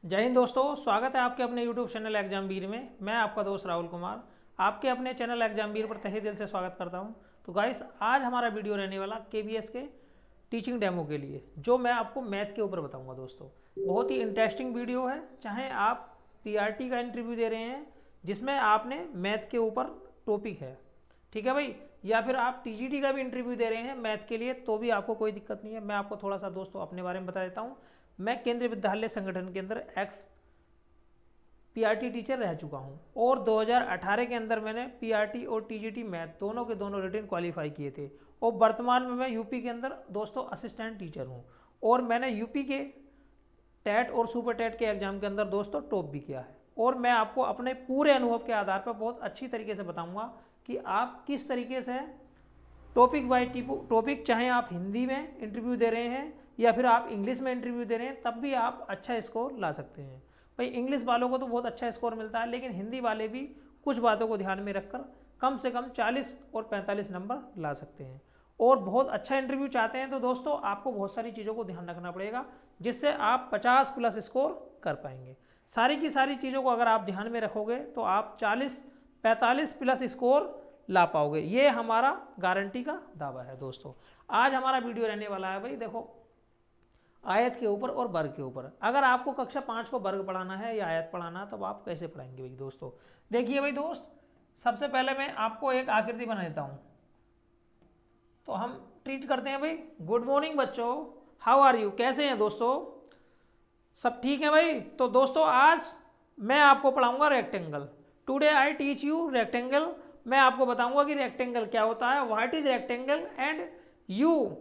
जय हिंद दोस्तों, स्वागत है आपके अपने यूट्यूब चैनल एग्जामवीर में। मैं आपका दोस्त राहुल कुमार आपके अपने चैनल एग्जामवीर पर तहे दिल से स्वागत करता हूं। तो गाइस, आज हमारा वीडियो रहने वाला केवीएस के टीचिंग डेमो के लिए, जो मैं आपको मैथ के ऊपर बताऊंगा। दोस्तों, बहुत ही इंटरेस्टिंग वीडियो है। चाहे आप पीआरटी का इंटरव्यू दे रहे हैं जिसमें आपने मैथ के ऊपर टॉपिक है, ठीक है भाई, या फिर आप टीजीटी का भी इंटरव्यू दे रहे हैं मैथ के लिए, तो भी आपको कोई दिक्कत नहीं है। मैं आपको थोड़ा सा दोस्तों अपने बारे में बता देता हूँ। मैं केंद्रीय विद्यालय संगठन के अंदर एक्स पीआरटी टीचर रह चुका हूं और 2018 के अंदर मैंने पीआरटी और टीजीटी मैथ दोनों के दोनों रिटन क्वालिफाई किए थे। और वर्तमान में मैं यूपी के अंदर दोस्तों असिस्टेंट टीचर हूं और मैंने यूपी के टेट और सुपर टेट के एग्जाम के अंदर दोस्तों टॉप भी किया है। और मैं आपको अपने पूरे अनुभव के आधार पर बहुत अच्छी तरीके से बताऊंगा कि आप किस तरीके से टॉपिक बाय टॉपिक, चाहे आप हिंदी में इंटरव्यू दे रहे हैं या फिर आप इंग्लिश में इंटरव्यू दे रहे हैं, तब भी आप अच्छा स्कोर ला सकते हैं। भाई, इंग्लिश वालों को तो बहुत अच्छा स्कोर मिलता है, लेकिन हिंदी वाले भी कुछ बातों को ध्यान में रखकर कम से कम 40 और 45 नंबर ला सकते हैं। और बहुत अच्छा इंटरव्यू चाहते हैं तो दोस्तों आपको बहुत सारी चीज़ों को ध्यान रखना पड़ेगा, जिससे आप 50 प्लस स्कोर कर पाएंगे। सारी की सारी चीज़ों को अगर आप ध्यान में रखोगे तो आप 40-45 प्लस स्कोर ला पाओगे। ये हमारा गारंटी का दावा है। दोस्तों, आज हमारा वीडियो रहने वाला है भाई, देखो, आयत के ऊपर और वर्ग के ऊपर। अगर आपको कक्षा 5 को वर्ग पढ़ाना है या आयत पढ़ाना है, तो आप कैसे पढ़ाएंगे भाई? दोस्तों देखिए भाई दोस्त, सबसे पहले मैं आपको एक आकृति बना देता हूं। तो हम ट्रीट करते हैं भाई। गुड मॉर्निंग बच्चों, हाउ आर यू? कैसे हैं दोस्तों? सब ठीक है भाई? तो दोस्तों, आज मैं आपको पढ़ाऊंगा rectangle. Today I teach you rectangle. मैं आपको बताऊंगा कि रेक्टेंगल क्या होता है, what is rectangle, and you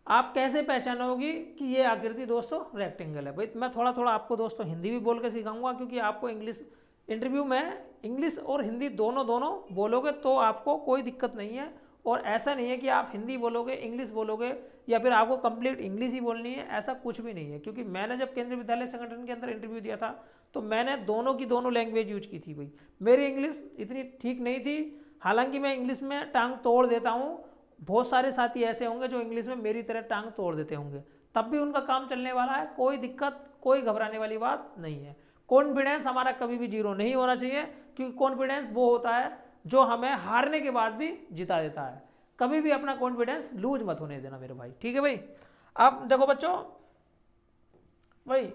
आप कैसे पहचानोगे कि ये आकृति दोस्तों रेक्टेंगल है। भाई, मैं थोड़ा थोड़ा आपको दोस्तों हिंदी भी बोल के सिखाऊंगा, क्योंकि आपको इंग्लिश इंटरव्यू में इंग्लिश और हिंदी दोनों दोनों बोलोगे तो आपको कोई दिक्कत नहीं है। और ऐसा नहीं है कि आप हिंदी बोलोगे इंग्लिश बोलोगे या फिर आपको कंप्लीट इंग्लिश ही बोलनी है, ऐसा कुछ भी नहीं है। क्योंकि मैंने जब केंद्रीय विद्यालय संगठन के अंदर इंटरव्यू दिया था तो मैंने दोनों की दोनों लैंग्वेज यूज की थी। भाई, मेरी इंग्लिश इतनी ठीक नहीं थी, हालांकि मैं इंग्लिश में टांग तोड़ देता हूँ। बहुत सारे साथी ऐसे होंगे जो इंग्लिश में मेरी तरह टांग तोड़ देते होंगे, तब भी उनका काम चलने वाला है। कोई दिक्कत, कोई घबराने वाली बात नहीं है। कॉन्फिडेंस हमारा कभी भी जीरो नहीं होना चाहिए, क्योंकि कॉन्फिडेंस वो होता है जो हमें हारने के बाद भी जिता देता है। कभी भी अपना कॉन्फिडेंस लूज मत होने देना मेरे भाई, ठीक है भाई? अब देखो बच्चों, भाई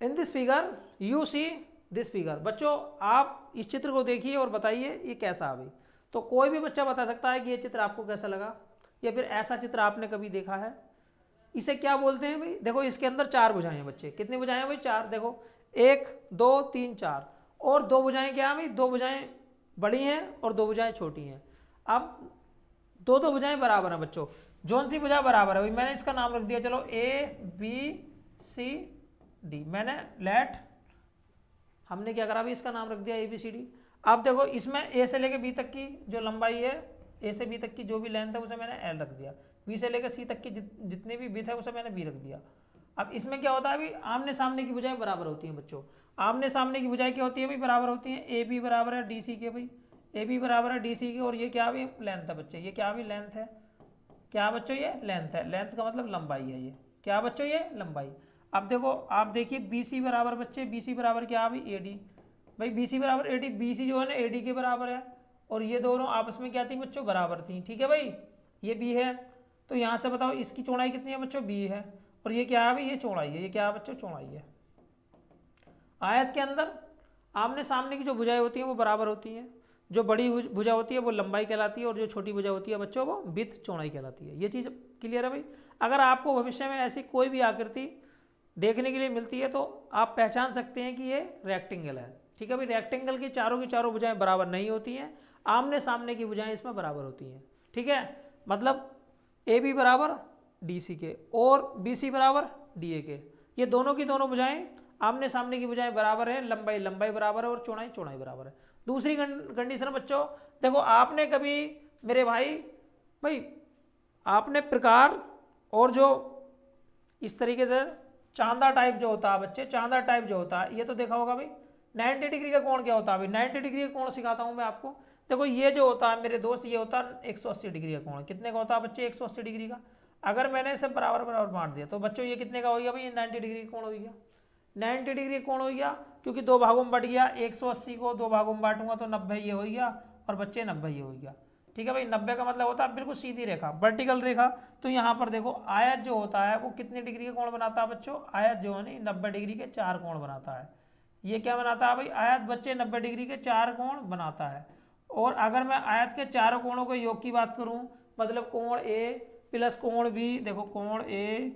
in this figure you see this figure. बच्चों, आप इस चित्र को देखिए और बताइए ये कैसा है भाई। तो कोई भी बच्चा बता सकता है कि ये चित्र आपको कैसा लगा, या फिर ऐसा चित्र आपने कभी देखा है। इसे क्या बोलते हैं भाई? देखो, इसके अंदर 4 भुजाएं हैं बच्चे। कितनी भुजाएं हैं भाई? 4। देखो, 1 2 3 4, और 2 भुजाएं क्या है भाई? 2 भुजाएं बड़ी हैं और 2 भुजाएं छोटी हैं। अब दो भुजाएं बराबर हैं बच्चों। जौन सी भुजा बराबर है भाई? मैंने इसका नाम रख दिया, चलो ABCD। मैंने लेट, हमने क्या करा भाई? इसका नाम रख दिया ABCD। अब देखो, इसमें ए से लेकर बी तक की जो लंबाई है, ए से बी तक की जो भी लेंथ है उसे मैंने एल रख दिया। बी से लेकर सी तक की जितनी भी विड्थ है उसे मैंने बी रख दिया। अब इसमें क्या होता है भाई? आमने सामने की भुजाएं बराबर होती हैं बच्चों। आमने सामने की भुजाएं क्या होती है भाई? बराबर होती हैं। ए बी बराबर है डी सी के भाई, ए बी बराबर है डी सी के। और ये क्या भी लेंथ है बच्चे? ये क्या भी लेंथ है? क्या बच्चों? ये लेंथ है। लेंथ का मतलब लंबाई है। ये क्या बच्चों? ये लंबाई। अब देखो, आप देखिए बी सी बराबर बच्चे, बी सी बराबर क्या भाई? A D. भाई बी सी बराबर ए डी, बी सी जो है ना ए डी के बराबर है, और ये दोनों आपस में क्या थी बच्चों? बराबर थी, ठीक है भाई? ये बी है, तो यहाँ से बताओ इसकी चौड़ाई कितनी है बच्चों? बी है। और ये क्या है भाई? ये चौड़ाई है। ये क्या है बच्चों? चौड़ाई है। आयत के अंदर आमने सामने की जो भुजाएं होती हैं वो बराबर होती हैं। जो बड़ी भुजा होती है वो लंबाई कहलाती है, और जो छोटी भुजा होती है बच्चों वो विड्थ चौड़ाई कहलाती है। ये चीज़ क्लियर है भाई? अगर आपको भविष्य में ऐसी कोई भी आकृति देखने के लिए मिलती है तो आप पहचान सकते हैं कि ये रेक्टेंगल है, ठीक है भाई? रेक्टेंगल की चारों भुजाएं बराबर नहीं होती हैं, आमने सामने की भुजाएं इसमें बराबर होती हैं, ठीक है? मतलब ए बी बराबर डी सी के और बी सी बराबर डी ए के। ये दोनों की दोनों भुजाएं आमने सामने की भुजाएं बराबर है, लंबाई बराबर है और चौड़ाई बराबर है। दूसरी कंडीशन बच्चों, देखो, आपने कभी मेरे भाई आपने प्रकार और जो इस तरीके से चांदा टाइप जो होता है बच्चे, चांदा टाइप जो होता है, ये तो देखा होगा भाई। 90 डिग्री का कोण क्या होता है भाई? 90 डिग्री का कोण सिखाता हूं मैं आपको। देखो, ये जो होता है मेरे दोस्त, ये होता है 180 डिग्री का कोण। कितने का होता है बच्चे? 180 डिग्री का। अगर मैंने इसे बराबर बराबर बांट दिया तो बच्चों ये कितने का हो गया भाई? 90 डिग्री का कोण हो गया। 90 डिग्री कोण हो गया, क्योंकि दो भागों में बट गया, 180 को दो भागों में बांटूंगा तो 90 ये हो गया, और बच्चे 90 ये हो गया। ठीक है भाई, 90 का मतलब होता है बिल्कुल सीधी रेखा, वर्टिकल रेखा। तो यहाँ पर देखो आयत जो होता है वो कितने डिग्री के कोण बनाता है बच्चों, आयत जो है नहीं 90 डिग्री के 4 कोण बनाता है। ये क्या बनाता है भाई, आयत बच्चे 90 डिग्री के 4 कोण बनाता है। और अगर मैं आयत के चारों कोणों के योग की बात करूं, मतलब कोण ए प्लस कोण बी, देखो कोण ए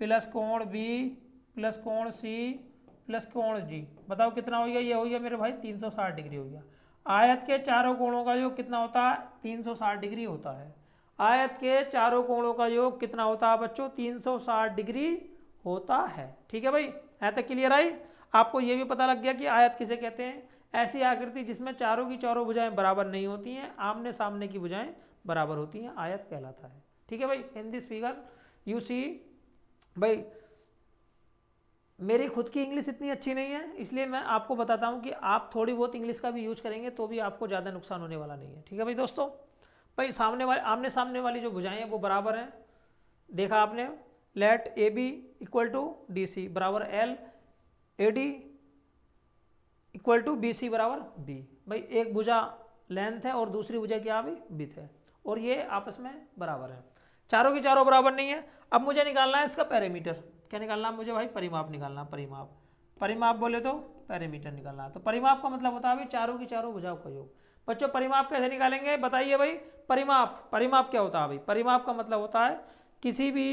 प्लस कोण बी प्लस कोण सी प्लस कोण जी, बताओ कितना हो गया, ये हो गया मेरे भाई 360 डिग्री हो गया। आयत के चारों कोणों का योग कितना होता है, 360 डिग्री होता है। आयत के चारों कोणों का योग कितना होता है बच्चों, 360 डिग्री होता है। ठीक है भाई, यहाँ तक क्लियर आई। आपको ये भी पता लग गया कि आयत किसे कहते हैं, ऐसी आकृति जिसमें चारों की चारों भुजाएं बराबर नहीं होती हैं, आमने सामने की भुजाएं बराबर होती हैं, आयत कहलाता है। ठीक है भाई, in this figure you see. भाई मेरी खुद की इंग्लिश इतनी अच्छी नहीं है, इसलिए मैं आपको बताता हूँ कि आप थोड़ी बहुत इंग्लिश का भी यूज करेंगे तो भी आपको ज़्यादा नुकसान होने वाला नहीं है। ठीक है भाई दोस्तों, भाई सामने वाले आमने सामने वाली जो भुजाएं हैं वो बराबर हैं, देखा आपने। Let A B equal to D C बराबर L, A D equal to B C बराबर बी। भाई एक भुजा लेंथ है और दूसरी भुजा क्या भी विड्थ है, और ये आपस में बराबर है, चारों की चारों बराबर नहीं है। अब मुझे निकालना है इसका पैरामीटर, क्या निकालना है मुझे भाई, परिमाप निकालना। परिमाप, परिमाप बोले तो पैरामीटर निकालना है। तो परिमाप का मतलब होता है भाई चारों की चारों भुजाओं का योग। बच्चों परिमाप कैसे निकालेंगे बताइए भाई, परिमाप, परिमाप क्या होता है भाई, परिमाप का मतलब होता है किसी भी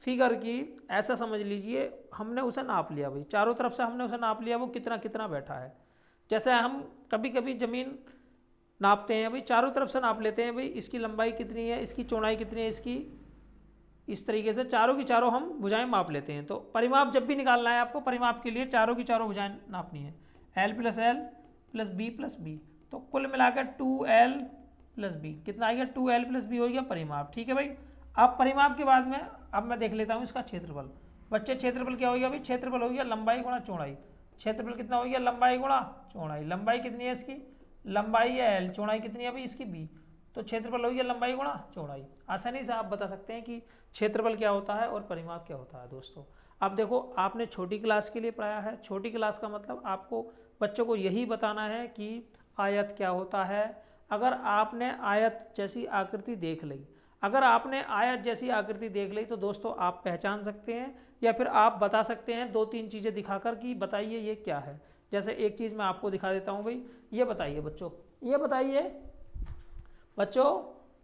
फिगर की, ऐसा समझ लीजिए हमने उसे नाप लिया भाई, चारों तरफ से हमने उसे नाप लिया, वो कितना कितना बैठा है। जैसे हम कभी कभी जमीन नापते हैं भाई, चारों तरफ से नाप लेते हैं भाई, इसकी लंबाई कितनी है, इसकी चौड़ाई कितनी है, इसकी, इस तरीके से चारों की चारों हम भुजाएं माप लेते हैं। तो परिमाप जब भी निकालना है आपको, परिमाप के लिए चारों की चारों भुजाएं नापनी है, एल प्लस बी, तो कुल मिलाकर 2l प्लस बी कितना आ गया, 2l प्लस बी हो गया परिमाप। ठीक है भाई, अब परिमाप के बाद में अब मैं देख लेता हूँ इसका क्षेत्रफल। बच्चे क्षेत्रफल क्या हो गया भाई, क्षेत्रफल हो गया लंबाई गुणा चौड़ाई। क्षेत्रफल कितना हो गया, लंबाई गुणा चौड़ाई। लंबाई कितनी है इसकी, लंबाई है l, चौड़ाई कितनी है भाई इसकी b, तो क्षेत्रफल हो गया लंबाई गुणा चौड़ाई। आसानी से आप बता सकते हैं कि क्षेत्रफल क्या होता है और परिमाप क्या होता है। दोस्तों अब देखो, आपने छोटी क्लास के लिए पढ़ाया है, छोटी क्लास का मतलब आपको बच्चों को यही बताना है कि आयत क्या होता है। अगर आपने आयत जैसी आकृति देख ली, अगर आपने आयत जैसी आकृति देख ली तो दोस्तों आप पहचान सकते हैं, या फिर आप बता सकते हैं 2-3 चीज़ें दिखाकर कि बताइए ये क्या है। जैसे एक चीज़ मैं आपको दिखा देता हूँ भाई, ये बताइए बच्चों, ये बताइए बच्चों,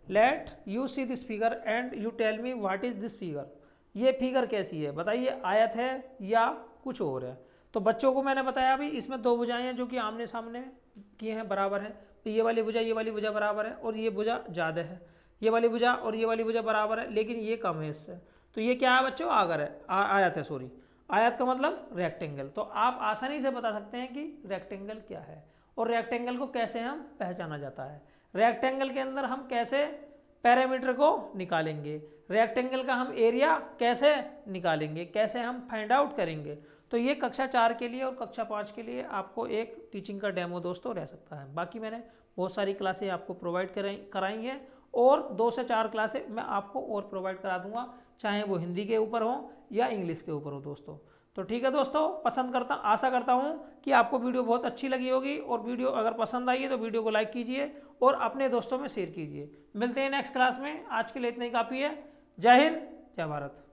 let you see this figure and you tell me what is this figure. ये फिगर कैसी है बताइए, आयत है या कुछ और है। तो बच्चों को मैंने बताया भाई इसमें दो भुजाएं हैं जो कि आमने सामने किए हैं, बराबर है। तो ये वाली भुजा बराबर है, और ये भुजा ज़्यादा है, ये वाली भुजा और ये वाली भुजा बराबर है, लेकिन ये कम है इससे। तो ये क्या है बच्चों, आगर है, आयत है, सॉरी आयत का मतलब रेक्टेंगल। तो आप आसानी से बता सकते हैं कि रेक्टेंगल क्या है, और रेक्टेंगल को कैसे हम पहचाना जाता है, रेक्टेंगल के अंदर हम कैसे पैरामीटर को निकालेंगे, रेक्टेंगल का हम एरिया कैसे निकालेंगे, कैसे हम फाइंड आउट करेंगे। तो ये कक्षा 4 के लिए और कक्षा 5 के लिए आपको एक टीचिंग का डेमो दोस्तों रह सकता है। बाकी मैंने बहुत सारी क्लासें आपको प्रोवाइड कराई हैं, और 2 से 4 क्लासें मैं आपको और प्रोवाइड करा दूंगा, चाहे वो हिंदी के ऊपर हो या इंग्लिश के ऊपर हो दोस्तों। तो ठीक है दोस्तों, आशा करता हूँ कि आपको वीडियो बहुत अच्छी लगी होगी, और वीडियो अगर पसंद आई है तो वीडियो को लाइक कीजिए और अपने दोस्तों में शेयर कीजिए। मिलते हैं नेक्स्ट क्लास में, आज के लिए इतना ही काफ़ी है। जय हिंद, जय भारत।